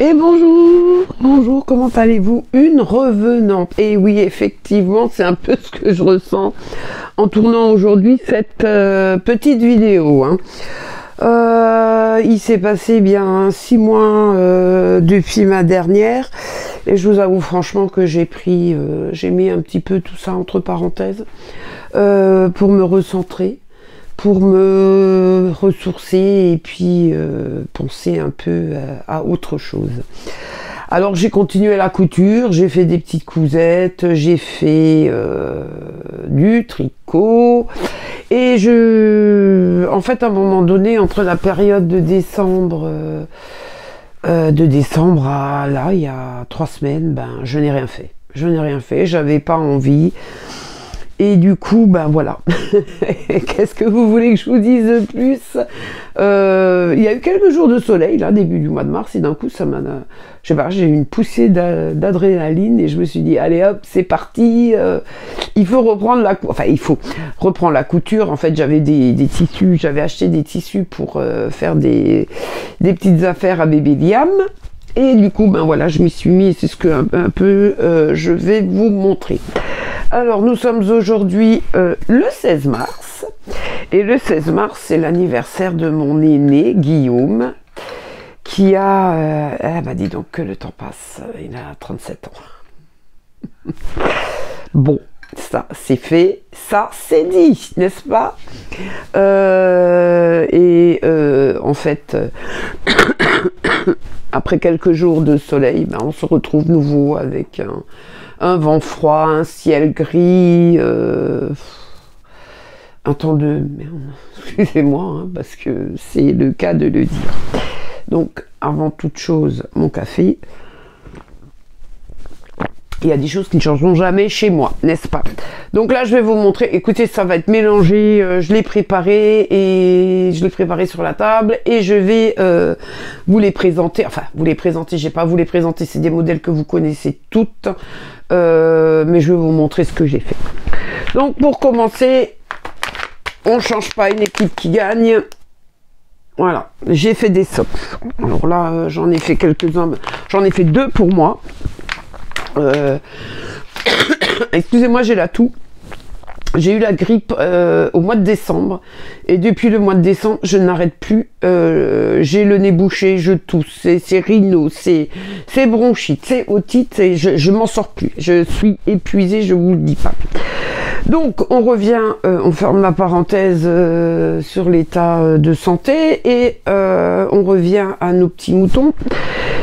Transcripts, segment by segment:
Et bonjour, bonjour, comment allez-vous? Une revenante. Et oui, effectivement, c'est un peu ce que je ressens en tournant aujourd'hui cette petite vidéo. Il s'est passé bien 6 mois depuis ma dernière. Et je vous avoue franchement que j'ai mis un petit peu tout ça entre parenthèses pour me recentrer, pour me ressourcer et puis penser un peu à autre chose. Alors j'ai continué la couture, j'ai fait des petites cousettes, j'ai fait du tricot et en fait à un moment donné entre la période de décembre à là il y a 3 semaines, je n'ai rien fait. Je n'ai rien fait, j'avais pas envie. Et du coup, voilà. Qu'est-ce que vous voulez que je vous dise de plus? Il y a eu quelques jours de soleil, là, début du mois de mars, et d'un coup, ça m'a... Je sais pas, j'ai eu une poussée d'adrénaline, et je me suis dit, allez hop, c'est parti, il faut reprendre la... Enfin, il faut reprendre la couture. En fait, j'avais des tissus, j'avais acheté des tissus pour faire des petites affaires à bébé Liam. Et du coup, voilà, je m'y suis mis, c'est ce que un peu je vais vous montrer. Alors, nous sommes aujourd'hui le 16 mars, et le 16 mars, c'est l'anniversaire de mon aîné, Guillaume, qui a, dis donc que le temps passe, il a 37 ans. Bon, ça c'est fait, ça c'est dit, n'est-ce pas? En fait, après quelques jours de soleil, on se retrouve nouveau avec un vent froid, un ciel gris, un temps de merde, excusez-moi, parce que c'est le cas de le dire. Donc, avant toute chose, mon café. Il y a des choses qui ne changeront jamais chez moi, n'est-ce pas? Donc là, je vais vous montrer. Écoutez, ça va être mélangé. Je l'ai préparé et je l'ai préparé sur la table et je vais vous les présenter. Enfin, vous les présenter. Je vais pas vous les présenter. C'est des modèles que vous connaissez toutes, mais je vais vous montrer ce que j'ai fait. Donc, pour commencer, on change pas une équipe qui gagne. Voilà, j'ai fait des socks. Alors là, j'en ai fait quelques-uns. J'en ai fait 2 pour moi. Excusez-moi, j'ai la toux. J'ai eu la grippe au mois de décembre et depuis le mois de décembre je n'arrête plus. J'ai le nez bouché, je tousse, c'est rhino, c'est bronchite, c'est otite et je m'en sors plus. Je suis épuisée, je vous le dis pas. Donc on revient, on ferme la parenthèse sur l'état de santé et on revient à nos petits moutons.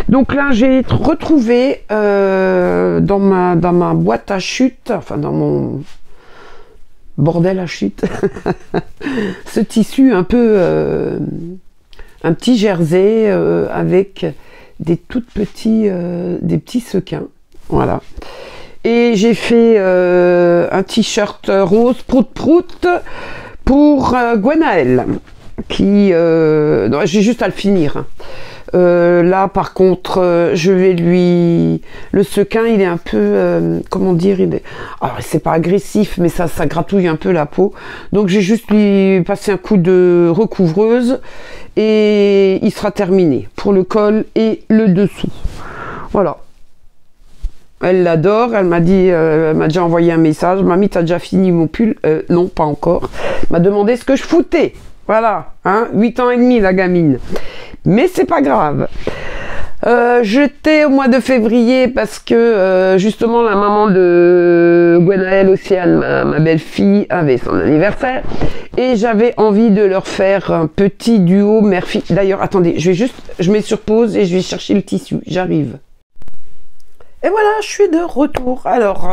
Donc là j'ai retrouvé dans ma boîte à chute, enfin dans mon bordel à chute, ce tissu un peu, un petit jersey avec des des petits sequins, voilà. Et j'ai fait un t-shirt rose prout prout pour Gwenaël, qui, j'ai juste à le finir. Là par contre je vais le sequin il est un peu comment dire, alors c'est pas agressif mais ça gratouille un peu la peau, donc j'ai juste lui passé un coup de recouvreuse et il sera terminé pour le col et le dessous. Voilà, elle l'adore, elle m'a dit, elle m'a déjà envoyé un message, mamie t'as déjà fini mon pull? Non, pas encore. Elle m'a demandé ce que je foutais. Voilà, 8 ans et demi la gamine. Mais c'est pas grave. J'étais au mois de février parce que justement la maman de Gwenaël Océane, ma belle-fille, avait son anniversaire et j'avais envie de leur faire un petit duo mère-fille. D'ailleurs, attendez, je mets sur pause et je vais chercher le tissu. J'arrive. Et voilà, je suis de retour. Alors,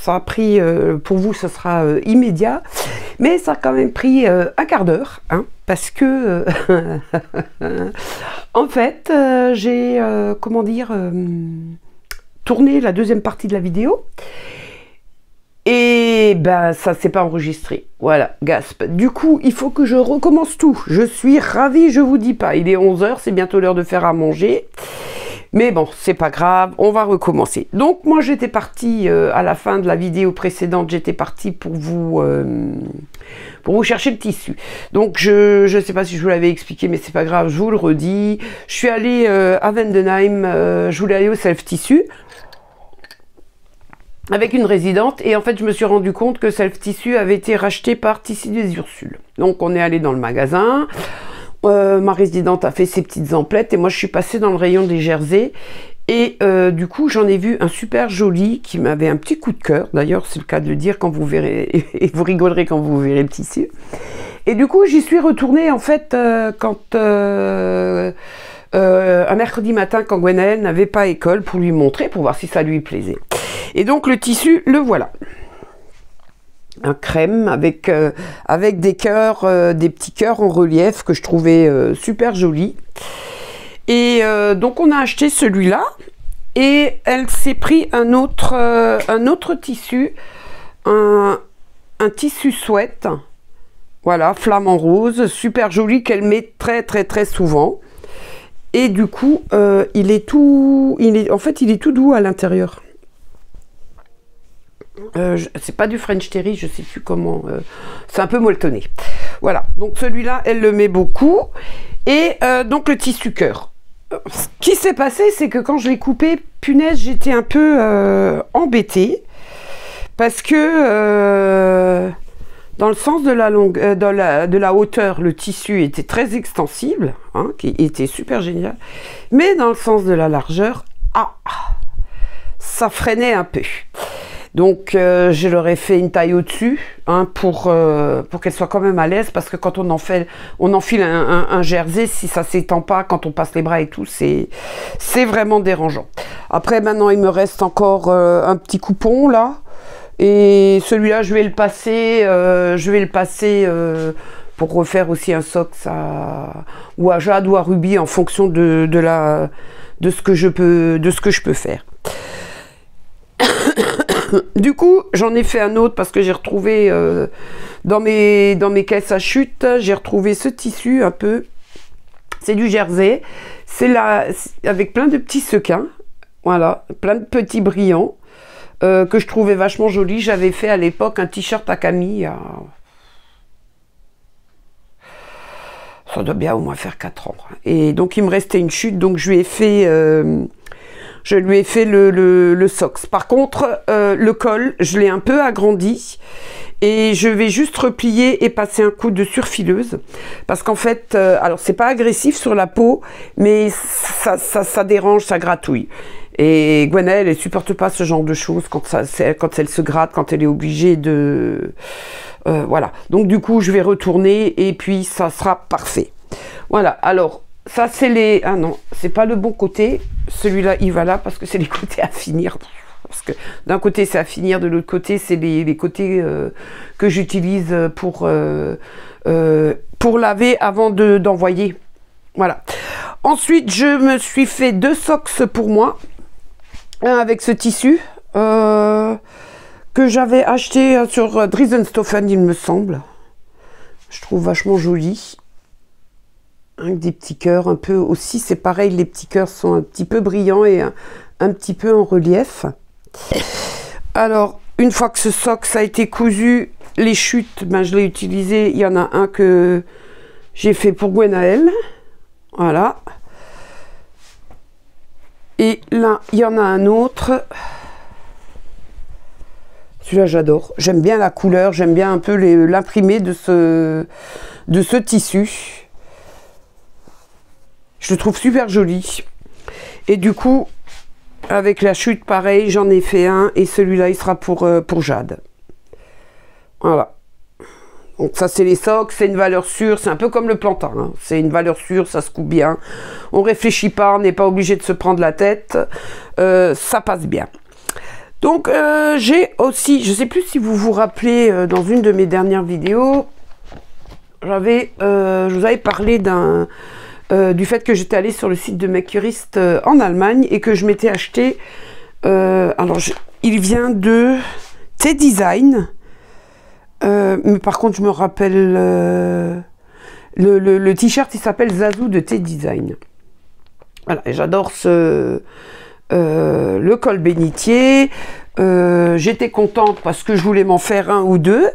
ça a pris, pour vous, ce sera immédiat, mais ça a quand même pris un quart d'heure, parce que, en fait, j'ai, comment dire, tourné la deuxième partie de la vidéo, et ça s'est pas enregistré. Voilà, gasp. Du coup, il faut que je recommence tout. Je suis ravie, je vous dis pas. Il est 11 h, c'est bientôt l'heure de faire à manger. Mais bon, c'est pas grave, on va recommencer. Donc moi j'étais partie, à la fin de la vidéo précédente, j'étais partie pour vous pour vous chercher le tissu. Donc je sais pas si je vous l'avais expliqué, mais c'est pas grave, je vous le redis. Je suis allée à Vendenheim, je voulais aller au Self Tissu avec une résidente, et en fait je me suis rendu compte que Self Tissu avait été racheté par Tissus des Ursules. Donc on est allé dans le magasin, ma résidente a fait ses petites emplettes et moi je suis passée dans le rayon des jerseys, et du coup j'en ai vu un super joli qui m'avait un petit coup de cœur. D'ailleurs c'est le cas de le dire quand vous verrez, et vous rigolerez quand vous verrez le tissu. Et du coup j'y suis retournée en fait quand un mercredi matin, quand Gwenaëlle n'avait pas école, pour lui montrer, pour voir si ça lui plaisait. Et donc le tissu, le voilà. Un crème avec, avec des cœurs, des petits cœurs en relief que je trouvais super jolis. Et donc on a acheté celui-là, et elle s'est pris un autre tissu, un tissu sweat, voilà, flamant rose, super joli, qu'elle met très souvent. Et du coup, en fait, il est tout doux à l'intérieur. C'est pas du French Terry, je sais plus comment. C'est un peu molletonné. Voilà. Donc celui-là, elle le met beaucoup. Et donc le tissu cœur. Ce qui s'est passé, c'est que quand je l'ai coupé, punaise, j'étais un peu embêtée parce que dans le sens de la de la hauteur, le tissu était très extensible, hein, qui était super génial. Mais dans le sens de la largeur, ça freinait un peu. Donc je leur ai fait une taille au-dessus, hein, pour qu'elle soit quand même à l'aise, parce que quand on enfile un jersey, si ça s'étend pas, quand on passe les bras et tout, c'est vraiment dérangeant. Après maintenant il me reste encore un petit coupon là, et celui-là je vais le passer, pour refaire aussi un sock ou à jade ou à rubis en fonction de ce que je peux faire. Du coup, j'en ai fait un autre parce que j'ai retrouvé dans mes caisses à chute, j'ai retrouvé ce tissu un peu. C'est du jersey, c'est là avec plein de petits sequins, voilà, plein de petits brillants que je trouvais vachement joli. J'avais fait à l'époque un t-shirt à Camille. Ça doit bien au moins faire 4 ans. Et donc il me restait une chute, donc je lui ai fait le socks. Par contre, le col, je l'ai un peu agrandi et je vais juste replier et passer un coup de surfileuse parce qu'en fait, alors c'est pas agressif sur la peau, mais ça dérange, ça gratouille. Et Gwenaëlle, elle supporte pas ce genre de choses quand elle se gratte, quand elle est obligée de... voilà. Donc du coup, je vais retourner et puis ça sera parfait. Voilà, alors... Ça, c'est les... Ah non, c'est pas le bon côté. Celui-là, il va là parce que c'est les côtés à finir. Parce que d'un côté, c'est à finir, de l'autre côté, c'est les côtés que j'utilise pour laver avant d'envoyer. Voilà. Ensuite, je me suis fait 2 socks pour moi. Un avec ce tissu que j'avais acheté sur Dreisenstoffen, il me semble. Je trouve vachement joli. Avec des petits cœurs un peu aussi, c'est pareil, les petits cœurs sont un petit peu brillants et un petit peu en relief. Alors, une fois que ce sock ça a été cousu, les chutes, ben, je l'ai utilisé. Il y en a un que j'ai fait pour Gwenaëlle, voilà. Et là, il y en a un autre. Celui-là, j'adore. J'aime bien la couleur, j'aime bien un peu l'imprimé de ce tissu. Je le trouve super joli. Et du coup, avec la chute, pareil, j'en ai fait un. Et celui-là, il sera pour Jade. Voilà. Donc ça, c'est les socks. C'est une valeur sûre. C'est un peu comme le plantain, hein. C'est une valeur sûre, ça se coupe bien. On réfléchit pas, on n'est pas obligé de se prendre la tête. Ça passe bien. Donc, j'ai aussi... Je ne sais plus si vous vous rappelez, dans une de mes dernières vidéos, je vous avais parlé du fait que j'étais allée sur le site de Makerist en Allemagne et que je m'étais acheté, il vient de T-Design, mais par contre je me rappelle le t-shirt, il s'appelle Zazu de T-Design. Voilà, j'adore le col bénitier. J'étais contente parce que je voulais m'en faire un ou deux.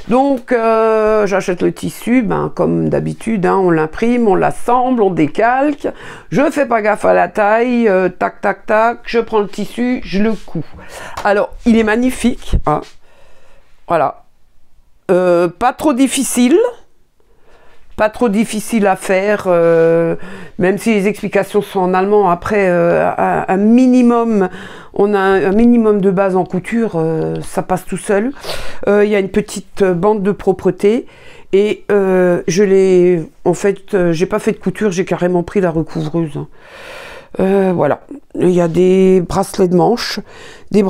Donc j'achète le tissu, ben, comme d'habitude, hein, on l'imprime, on l'assemble, on décalque. Je fais pas gaffe à la taille, tac tac tac, je prends le tissu, je le couds. Alors il est magnifique, hein. Voilà, pas trop difficile. Pas trop difficile à faire, même si les explications sont en allemand. Après, un minimum, on a un minimum de base en couture, ça passe tout seul. Il y a une petite bande de propreté et je l'ai, en fait, j'ai pas fait de couture, j'ai carrément pris la recouvreuse. Voilà, il y a des bracelets de manches, Les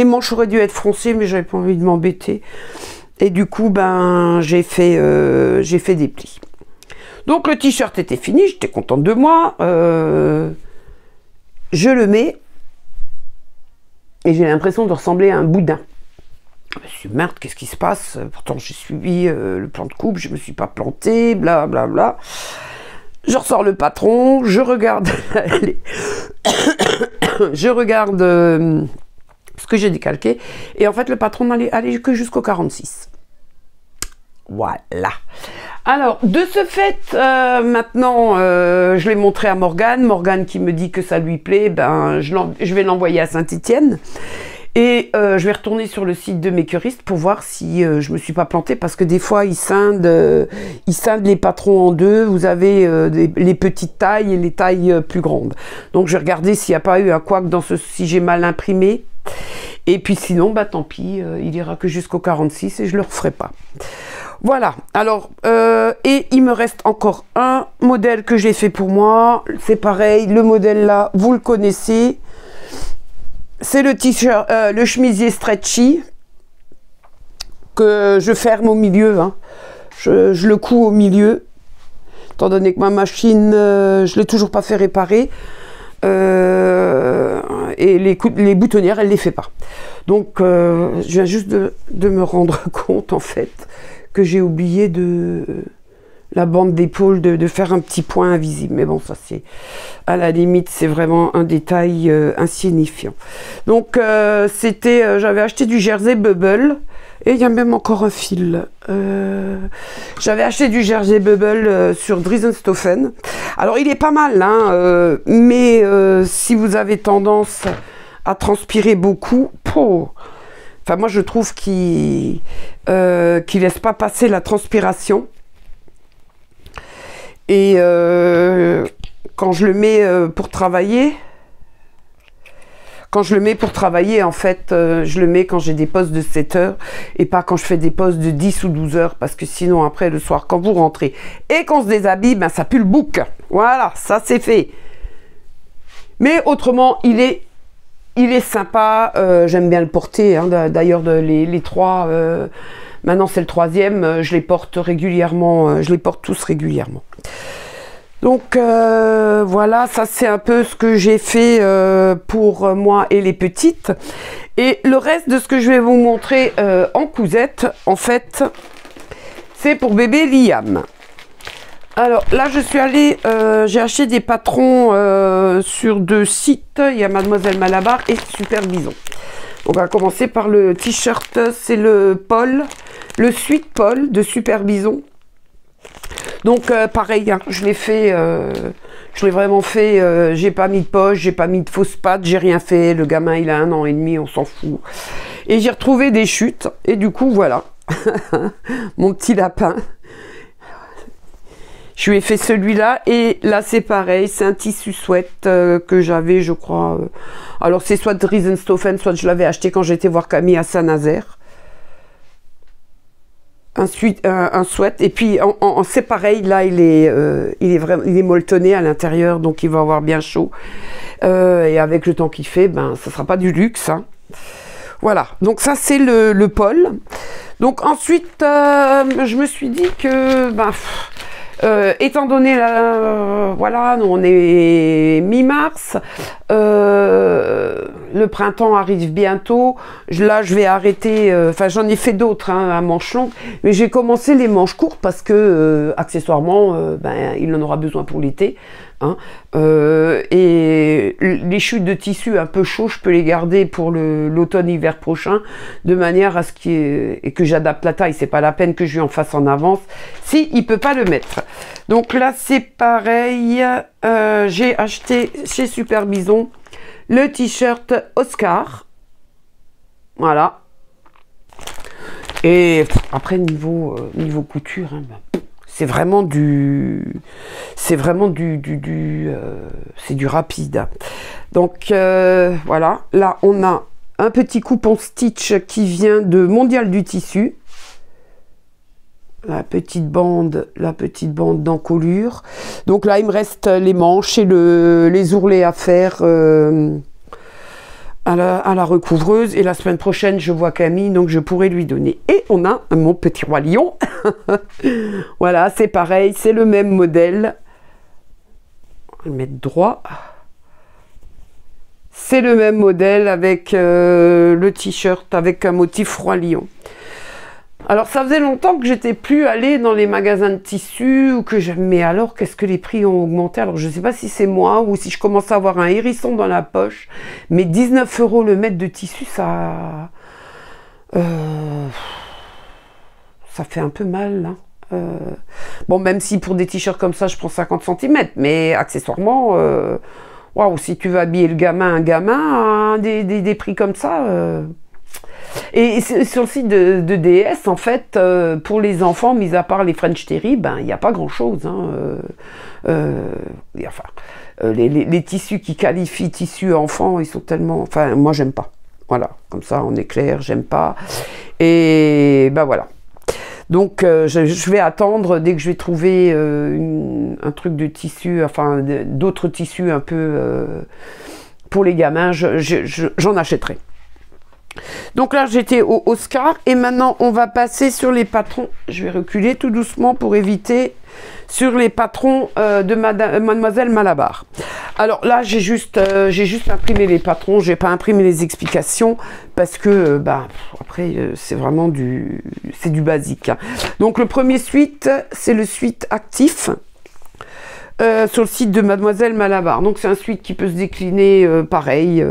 manches auraient dû être froncées, mais j'avais pas envie de m'embêter. Et du coup, ben, j'ai fait des plis. Donc le t-shirt était fini, j'étais contente de moi. Je le mets et j'ai l'impression de ressembler à un boudin. Je me suis dit, merde, qu'est-ce qui se passe? Pourtant j'ai suivi le plan de coupe, je me suis pas plantée, bla bla bla. Je ressors le patron, je regarde je regarde ce que j'ai décalqué, et en fait le patron n'allait aller que jusqu'au 46. Voilà. Alors, de ce fait, maintenant, je l'ai montré à Morgane qui me dit que ça lui plaît, ben, je vais l'envoyer à Saint-Étienne. Et je vais retourner sur le site de Makerist pour voir si je me suis pas plantée, parce que des fois ils scindent les patrons en deux. Vous avez les petites tailles et les tailles plus grandes. Donc je vais regarder s'il n'y a pas eu un couac si j'ai mal imprimé. Et puis sinon, bah tant pis, il ira que jusqu'au 46 et je le referai pas. Voilà, alors, et il me reste encore un modèle que j'ai fait pour moi. C'est pareil, le modèle là, vous le connaissez. C'est le t-shirt, le chemisier stretchy que je ferme au milieu. Hein. Je le couds au milieu, étant donné que ma machine, je l'ai toujours pas fait réparer. Et les boutonnières, elle les fait pas. Donc, je viens juste de me rendre compte, en fait, que j'ai oublié la bande d'épaule de faire un petit point invisible. Mais bon, ça c'est, à la limite, c'est vraiment un détail insignifiant. Donc, j'avais acheté du jersey bubble. Et il y a même encore un fil. J'avais acheté du jersey bubble sur Driesenstoffen. Alors, il est pas mal, hein, mais si vous avez tendance à transpirer beaucoup, enfin, moi, je trouve qu'il laisse pas passer la transpiration. Et quand je le mets pour travailler... en fait, je le mets quand j'ai des postes de 7 heures et pas quand je fais des postes de 10 ou 12 heures, parce que sinon, après, le soir, quand vous rentrez et qu'on se déshabille, ben, ça pue le bouc. Voilà, ça, c'est fait. Mais autrement, il est sympa. J'aime bien le porter. Hein. D'ailleurs, les trois, maintenant, c'est le troisième. Je les porte régulièrement. Je les porte tous régulièrement. Donc voilà, ça c'est un peu ce que j'ai fait pour moi et les petites. Et le reste de ce que je vais vous montrer en cousette, en fait, c'est pour bébé Liam. Alors là, je suis allée, j'ai acheté des patrons sur 2 sites. Il y a Mademoiselle Malabar et Super Bison. On va commencer par le t-shirt, c'est le Sweet Paul de Super Bison. Donc pareil, hein, je l'ai vraiment fait, j'ai pas mis de poche, j'ai pas mis de fausses pattes, j'ai rien fait, le gamin il a 1 an et demi, on s'en fout. Et j'ai retrouvé des chutes, et du coup voilà, mon petit lapin. Je lui ai fait celui-là, et là c'est pareil, c'est un tissu sweat que j'avais, je crois. Alors c'est soit de Driesenstoffen, soit je l'avais acheté quand j'étais voir Camille à Saint-Nazaire. Un sweat, et puis c'est pareil, là il est molletonné à l'intérieur, donc il va avoir bien chaud, et avec le temps qu'il fait, ben ça sera pas du luxe, hein. Voilà, donc ça c'est le Paul. Donc ensuite je me suis dit que ben, étant donné voilà, nous on est mi-mars, le printemps arrive bientôt. Là, je vais arrêter. Enfin, j'en ai fait d'autres hein, à manches longues, mais j'ai commencé les manches courtes parce que accessoirement, ben, il en aura besoin pour l'été. Hein. Et les chutes de tissu un peu chauds, je peux les garder pour l'automne-hiver prochain, de manière à ce que j'adapte la taille. C'est pas la peine que je lui en fasse en avance si il peut pas le mettre. Donc là, c'est pareil. J'ai acheté chez Super Bison le t-shirt Oscar. Voilà. Et après, niveau couture, hein, ben, c'est vraiment c'est du rapide. Donc voilà, là on a un petit coupon stitch qui vient de Mondial du tissu. La petite bande d'encolure. Donc là il me reste les manches et les ourlets à faire à la recouvreuse, et la semaine prochaine je vois Camille, donc je pourrai lui donner. Et on a mon petit roi lion. Voilà, c'est pareil, c'est le même modèle. On va le mettre droit. C'est le même modèle avec le t-shirt avec un motif roi lion. Alors ça faisait longtemps que j'étais plus allée dans les magasins de tissus, ou que mais alors qu'est-ce que les prix ont augmenté? Alors je sais pas si c'est moi ou si je commence à avoir un hérisson dans la poche, mais 19 € le mètre de tissu, ça fait un peu mal hein. Bon, même si pour des t-shirts comme ça je prends 50 cm, mais accessoirement waouh, si tu veux habiller le gamin, un gamin, hein, des prix comme ça. Et sur le site de DS, en fait, pour les enfants, mis à part les French Terry, ben il n'y a pas grand-chose. Hein, enfin, les tissus qui qualifient tissus enfants, ils sont tellement... Enfin, moi, j'aime pas. Voilà, comme ça, on est clair, j'aime pas. Et ben voilà. Donc, je vais attendre, dès que je vais trouver un truc de tissu, enfin, d'autres tissus un peu pour les gamins, j'en achèterai. Donc là j'étais au Oscar, et maintenant on va passer sur les patrons. Je vais reculer tout doucement pour éviter, sur les patrons de Mademoiselle Malabar. Alors là j'ai juste imprimé les patrons, j'ai pas imprimé les explications parce que bah après c'est vraiment du basique hein. Donc le premier suite, c'est le suite actif. Sur le site de Mademoiselle Malabar. Donc c'est un suite qui peut se décliner pareil.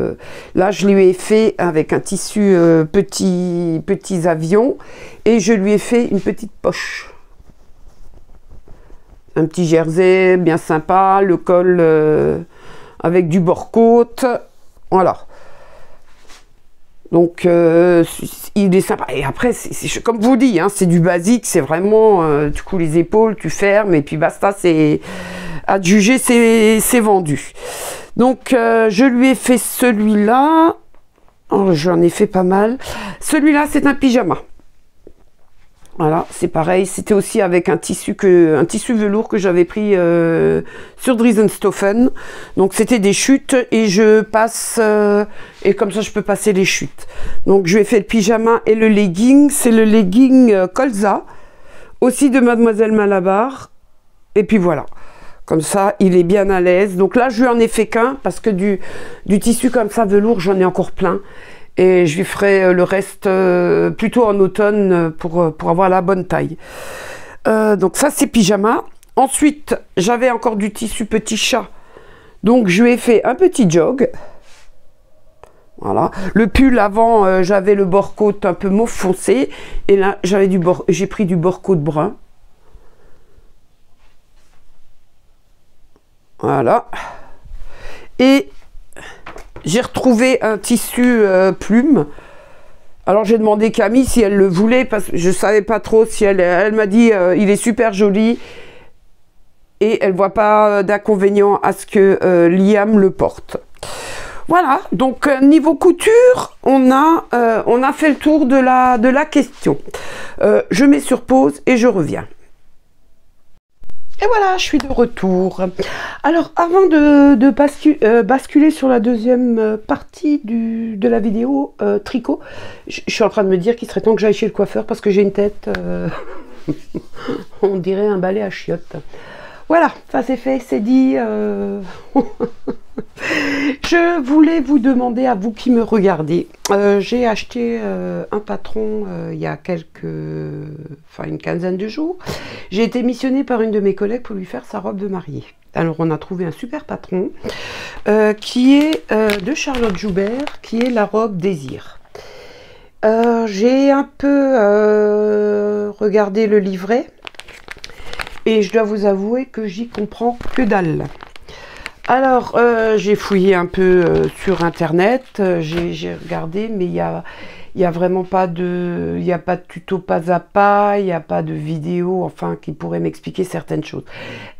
Là je lui ai fait avec un tissu petits avions, et je lui ai fait une petite poche. Un petit jersey bien sympa, le col avec du bord-côte. Voilà. Donc il est sympa. Et après, comme je vous dis, hein, c'est du basique, c'est vraiment, tu couds les épaules, tu fermes, et puis basta, c'est à juger, c'est vendu. Donc je lui ai fait celui-là. Oh, j'en ai fait pas mal. Celui-là, c'est un pyjama. Voilà, c'est pareil. C'était aussi avec un tissu velours que j'avais pris sur Driesenstoffen. Donc c'était des chutes, et je passe et comme ça je peux passer les chutes. Donc je lui ai fait le pyjama et le legging. C'est le legging colza, aussi de Mademoiselle Malabar. Et puis voilà. Comme ça, il est bien à l'aise. Donc là, je lui en ai fait qu'un, parce que du tissu comme ça, velours, j'en ai encore plein. Et je lui ferai le reste plutôt en automne pour avoir la bonne taille. Donc ça, c'est pyjama. Ensuite, j'avais encore du tissu petit chat. Donc je lui ai fait un petit jog. Voilà. Le pull avant, j'avais le bord-côte un peu mauve foncé. Et là, j'ai pris du bord-côte brun. Voilà. Et j'ai retrouvé un tissu plume. Alors j'ai demandé Camille si elle le voulait, parce que je ne savais pas trop si elle m'a dit il est super joli, et elle voit pas d'inconvénient à ce que Liam le porte. Voilà, donc niveau couture, on a fait le tour de la question. Je mets sur pause et je reviens. Et voilà, je suis de retour. Alors, avant de basculer sur la deuxième partie de la vidéo tricot, je suis en train de me dire qu'il serait temps que j'aille chez le coiffeur, parce que j'ai une tête, on dirait un balai à chiottes. Voilà, ça c'est fait, c'est dit. Je voulais vous demander, à vous qui me regardez, j'ai acheté un patron il y a une quinzaine de jours. J'ai été missionnée par une de mes collègues pour lui faire sa robe de mariée. Alors on a trouvé un super patron qui est de Charlotte Joubert, qui est la robe Désir. J'ai un peu regardé le livret et je dois vous avouer que j'y comprends que dalle. Alors j'ai fouillé un peu sur internet, j'ai regardé, mais il y a vraiment pas de, il n'y a pas de tuto pas à pas, il n'y a pas de vidéo, enfin, qui pourrait m'expliquer certaines choses.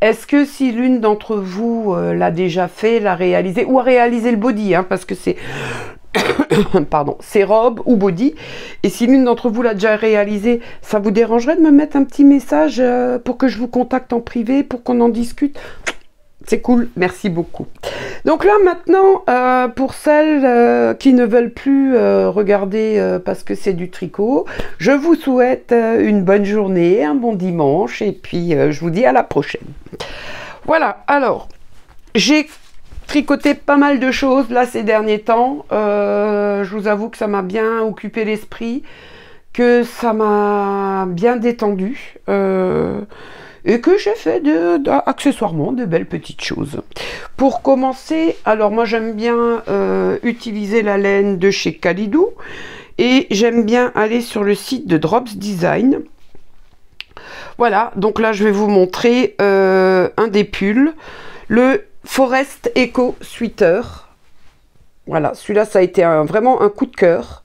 Est-ce que si l'une d'entre vous l'a déjà fait, l'a réalisé, ou a réalisé le body, hein, parce que c'est pardon, c'est robe ou body, et si l'une d'entre vous l'a déjà réalisé, ça vous dérangerait de me mettre un petit message pour que je vous contacte en privé, pour qu'on en discute? C'est cool, merci beaucoup. Donc là maintenant, pour celles qui ne veulent plus regarder parce que c'est du tricot, je vous souhaite une bonne journée, un bon dimanche, et puis je vous dis à la prochaine. Voilà, alors, j'ai tricoté pas mal de choses là ces derniers temps. Je vous avoue que ça m'a bien occupé l'esprit, que ça m'a bien détendu. Et que j'ai fait accessoirement de belles petites choses. Pour commencer, alors moi j'aime bien utiliser la laine de chez Kalidou, et j'aime bien aller sur le site de Drops Design. Voilà, donc là je vais vous montrer un des pulls, le Forest Eco Sweater. Voilà, celui-là ça a été vraiment un coup de cœur.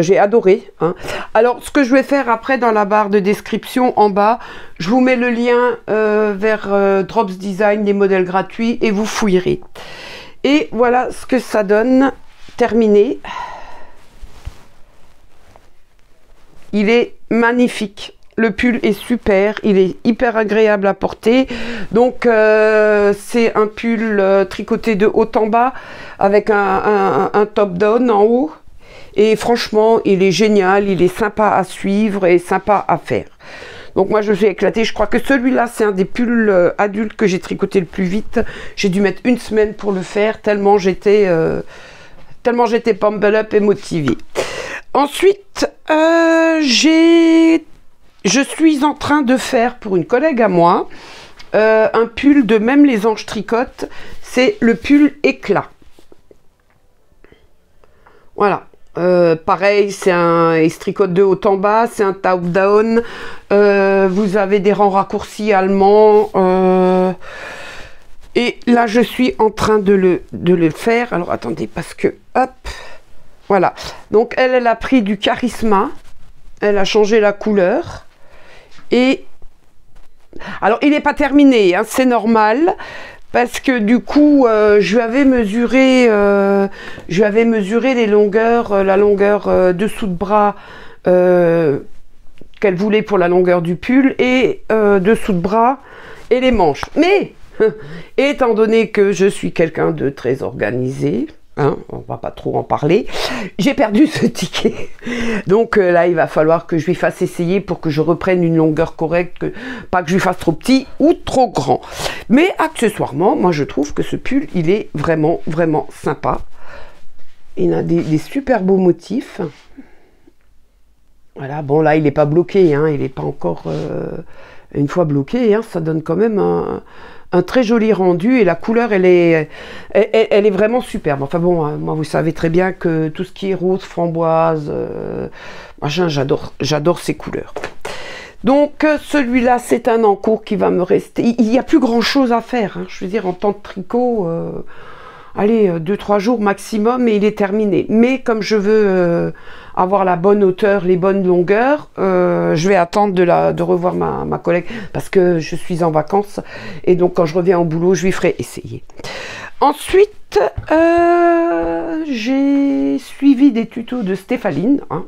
J'ai adoré, hein. Alors ce que je vais faire après dans la barre de description en bas, je vous mets le lien vers Drops Design, les modèles gratuits, et vous fouillerez. Et voilà ce que ça donne terminé. Il est magnifique, le pull est super, il est hyper agréable à porter. Donc c'est un pull tricoté de haut en bas avec un top down en haut. Et franchement, il est génial, il est sympa à suivre et sympa à faire. Donc moi, je suis éclatée. Je crois que celui-là, c'est un des pulls adultes que j'ai tricoté le plus vite. J'ai dû mettre une semaine pour le faire, tellement j'étais pumble up et motivée. Ensuite, je suis en train de faire pour une collègue à moi un pull de Même les anges tricotent. C'est le pull éclat. Voilà. Pareil, il se tricote de haut en bas, c'est un top down, vous avez des rangs raccourcis allemands, et là je suis en train de le faire. Alors attendez, parce que hop, voilà, donc elle a pris du Charisma, elle a changé la couleur, et alors il n'est pas terminé, hein, c'est normal. Parce que du coup, je lui avais mesuré les longueurs, la longueur dessous de bras qu'elle voulait pour la longueur du pull, et dessous de bras et les manches. Mais étant donné que je suis quelqu'un de très organisé, hein, on va pas trop en parler, j'ai perdu ce ticket. Donc là, il va falloir que je lui fasse essayer pour que je reprenne une longueur correcte, pas que je lui fasse trop petit ou trop grand. Mais accessoirement, moi je trouve que ce pull, il est vraiment, vraiment sympa. Il a des super beaux motifs. Voilà, bon là, il n'est pas bloqué, hein, il n'est pas encore une fois bloqué, hein, ça donne quand même un très joli rendu, et la couleur elle est vraiment superbe. Enfin bon, moi vous savez très bien que tout ce qui est rose, framboise, machin, j'adore ces couleurs. Donc celui-là c'est un en cours qui va me rester. Il n'y a plus grand chose à faire, hein. Je veux dire, en temps de tricot, allez, 2-3 jours maximum et il est terminé. Mais comme je veux avoir la bonne hauteur, les bonnes longueurs, je vais attendre de revoir ma collègue, parce que je suis en vacances, et donc quand je reviens au boulot, je lui ferai essayer. Ensuite, j'ai suivi des tutos de Stéphaline, hein,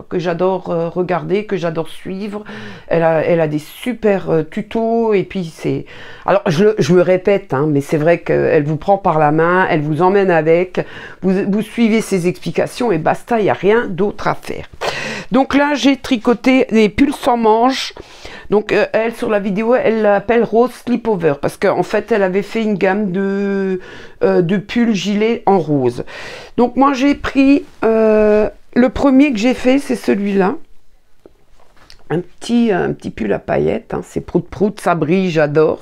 que j'adore regarder, que j'adore suivre. Elle a des super tutos, et puis c'est... Alors, je me répète, hein, mais c'est vrai qu'elle vous prend par la main, elle vous emmène avec, vous suivez ses explications, et basta, il n'y a rien d'autre à faire. Donc là, j'ai tricoté des pulls sans manches Donc elle, sur la vidéo, elle l'appelle Rose Slipover parce qu'en fait, elle avait fait une gamme de pulls gilets en rose. Donc moi, j'ai pris le premier que j'ai fait, c'est celui-là. Un petit pull à paillettes, hein, c'est prout prout, ça brille, j'adore.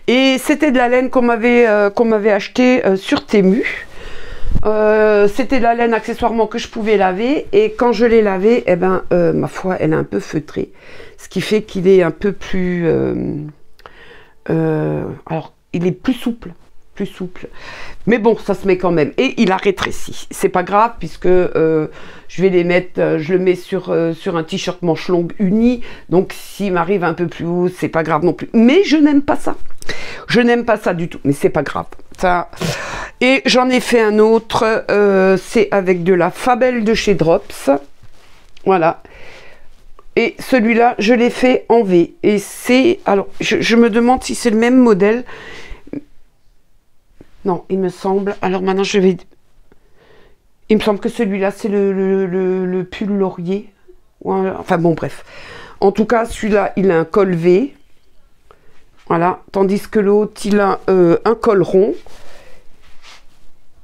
Et c'était de la laine qu'on m'avait acheté sur Temu. C'était de la laine accessoirement que je pouvais laver, et quand je l'ai lavé, eh ben, ma foi, elle est un peu feutrée, ce qui fait qu'il est un peu plus alors il est plus souple, mais bon, ça se met quand même, et il a rétréci. C'est pas grave puisque je vais les mettre, je le mets sur un t-shirt manche longue uni, donc s'il m'arrive un peu plus haut, c'est pas grave non plus. Mais je n'aime pas ça, du tout, mais c'est pas grave ça. Et j'en ai fait un autre, c'est avec de la Fabel de chez Drops, voilà. Et celui-là, je l'ai fait en V, et c'est, alors je me demande si c'est le même modèle. Non, il me semble. Alors maintenant, il me semble que celui-là, c'est le pull laurier. Enfin bon, bref. En tout cas, celui-là, il a un col V. Voilà. Tandis que l'autre, il a un col rond.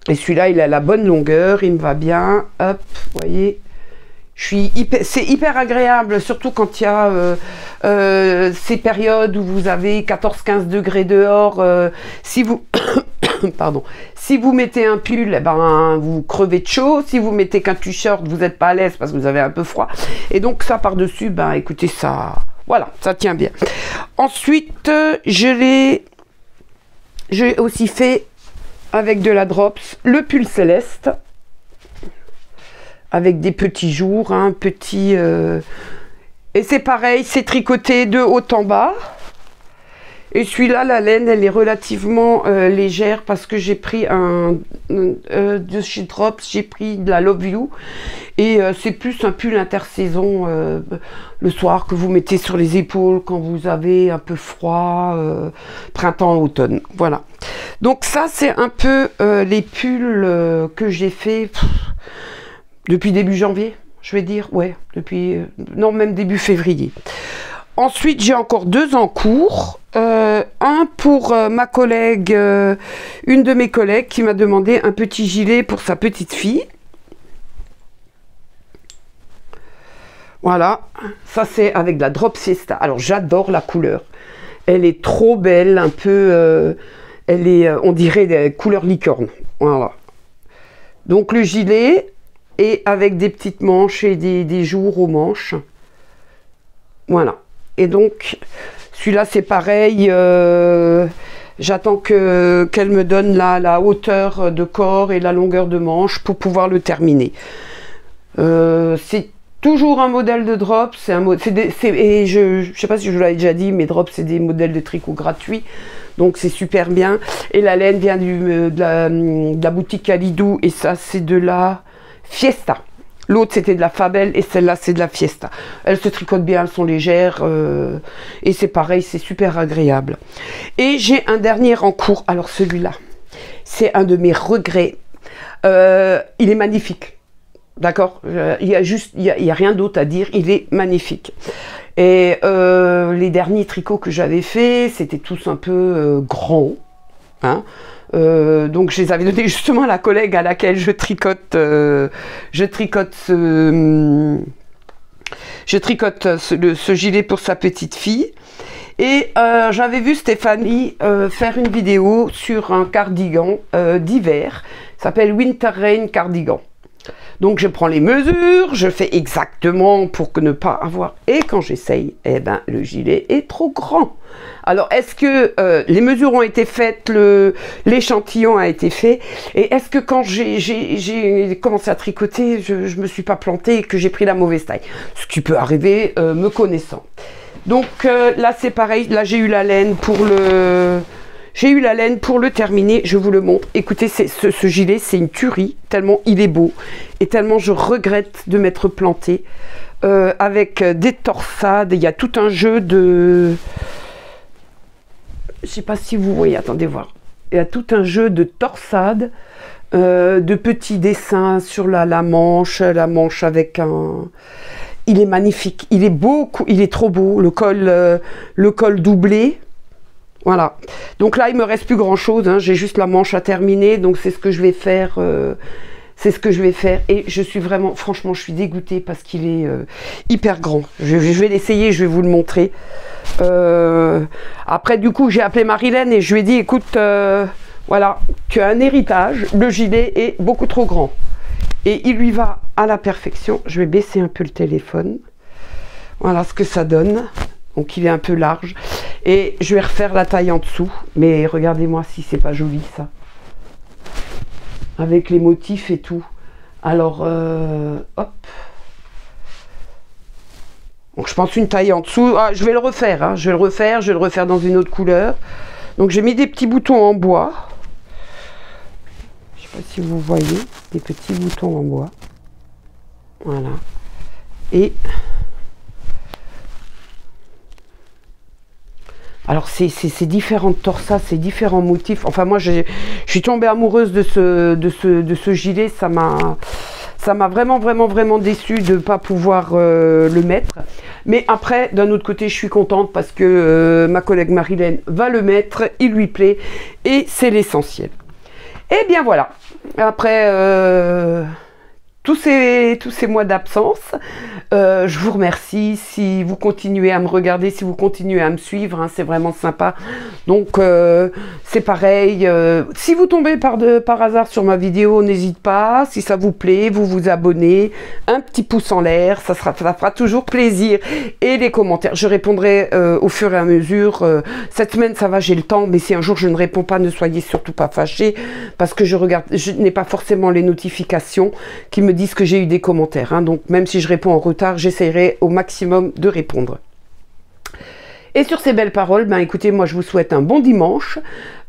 Et celui-là, il a la bonne longueur. Il me va bien. Hop, vous voyez. C'est hyper agréable, surtout quand il y a ces périodes où vous avez 14-15 degrés dehors. Si vous... Pardon. Si vous mettez un pull, eh ben, vous crevez de chaud. Si vous mettez qu'un t-shirt, vous n'êtes pas à l'aise parce que vous avez un peu froid. Et donc ça par-dessus, ben écoutez, ça... Voilà, ça tient bien. Ensuite, j'ai aussi fait, avec de la Drops, le pull Céleste. Avec des petits jours, hein, et c'est pareil, c'est tricoté de haut en bas. Et celui-là, la laine, elle est relativement légère parce que j'ai pris de chez Drops, j'ai pris de la Love You. Et c'est plus un pull intersaison le soir que vous mettez sur les épaules quand vous avez un peu froid, printemps, automne. Voilà. Donc ça, c'est un peu les pulls que j'ai fait... Depuis début janvier, je vais dire, ouais, non, même début février. Ensuite, j'ai encore 2 en cours. Un pour ma collègue, une de mes collègues qui m'a demandé un petit gilet pour sa petite fille. Voilà, ça c'est avec de la Drop Fiesta. Alors, j'adore la couleur. Elle est trop belle, un peu, elle est, on dirait des couleurs licorne. Voilà. Donc, le gilet... Et avec des petites manches et des jours aux manches. Voilà. Et donc, celui-là, c'est pareil. J'attends qu'elle me donne la hauteur de corps et la longueur de manche pour pouvoir le terminer. C'est toujours un modèle de drop. Et je ne sais pas si je vous l'avais déjà dit, mais drop, c'est des modèles de tricot gratuits. Donc, c'est super bien. Et la laine vient de la boutique Alidou. Et ça, c'est de la... Fiesta. L'autre c'était de la Fabel et celle-là c'est de la Fiesta. Elles se tricotent bien, elles sont légères et c'est pareil, c'est super agréable. Et j'ai un dernier en cours. Alors celui-là, c'est un de mes regrets. Il est magnifique. D'accord, il y a rien d'autre à dire, il est magnifique. Et les derniers tricots que j'avais faits, c'était tous un peu grands. Hein. Donc je les avais donnés justement à la collègue à laquelle je tricote ce gilet pour sa petite fille. Et j'avais vu Stéphanie faire une vidéo sur un cardigan d'hiver, s'appelle Winter Rain Cardigan. Donc je prends les mesures, je fais exactement pour ne pas avoir... Et quand j'essaye, eh ben, le gilet est trop grand. Alors est-ce que les mesures ont été faites, l'échantillon a été fait, et est-ce que quand j'ai commencé à tricoter, je ne me suis pas plantée et que j'ai pris la mauvaise taille? Ce qui peut arriver me connaissant. Donc là c'est pareil, là j'ai eu la laine pour le... terminer, je vous le montre. Écoutez, ce gilet, c'est une tuerie, tellement il est beau et tellement je regrette de m'être plantée. Avec des torsades, il y a tout un jeu de... Je ne sais pas si vous voyez, attendez voir. Il y a tout un jeu de torsades, de petits dessins sur la manche avec un... il est magnifique, il est trop beau, le col doublé. Voilà, donc là il me reste plus grand chose, hein. J'ai juste la manche à terminer, donc c'est ce que je vais faire, et je suis vraiment, franchement je suis dégoûtée parce qu'il est hyper grand. Je vais l'essayer, je vais vous le montrer. Après du coup j'ai appelé Marilène et je lui ai dit écoute, voilà, tu as un héritage, le gilet est beaucoup trop grand et il lui va à la perfection. Je vais baisser un peu le téléphone, voilà ce que ça donne. Donc il est un peu large et je vais refaire la taille en dessous, mais regardez-moi si c'est pas joli ça, avec les motifs et tout. Alors hop, donc je pense une taille en dessous. Ah, je vais le refaire, hein. Je vais le refaire dans une autre couleur. Donc j'ai mis des petits boutons en bois, je sais pas si vous voyez, des petits boutons en bois, voilà. Et alors c'est différentes torsades, c'est différents motifs. Enfin moi je suis tombée amoureuse de ce gilet. Ça m'a vraiment déçue de ne pas pouvoir le mettre. Mais après d'un autre côté je suis contente parce que ma collègue Marilène va le mettre, il lui plaît et c'est l'essentiel. Et bien voilà, après tous ces mois d'absence, je vous remercie si vous continuez à me regarder, si vous continuez à me suivre, hein, c'est vraiment sympa. Donc c'est pareil, si vous tombez par hasard sur ma vidéo, n'hésitez pas, si ça vous plaît, vous vous abonnez, un petit pouce en l'air, ça fera toujours plaisir. Et les commentaires, je répondrai au fur et à mesure. Cette semaine ça va, j'ai le temps, mais si un jour je ne réponds pas, ne soyez surtout pas fâchés, parce que je n'ai pas forcément les notifications qui me disent que j'ai eu des commentaires, hein. Donc même si je réponds en retard, j'essaierai au maximum de répondre. Et sur ces belles paroles, ben écoutez, moi je vous souhaite un bon dimanche,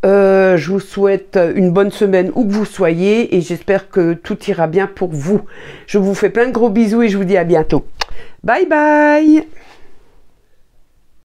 je vous souhaite une bonne semaine où que vous soyez et j'espère que tout ira bien pour vous. Je vous fais plein de gros bisous et je vous dis à bientôt. Bye bye.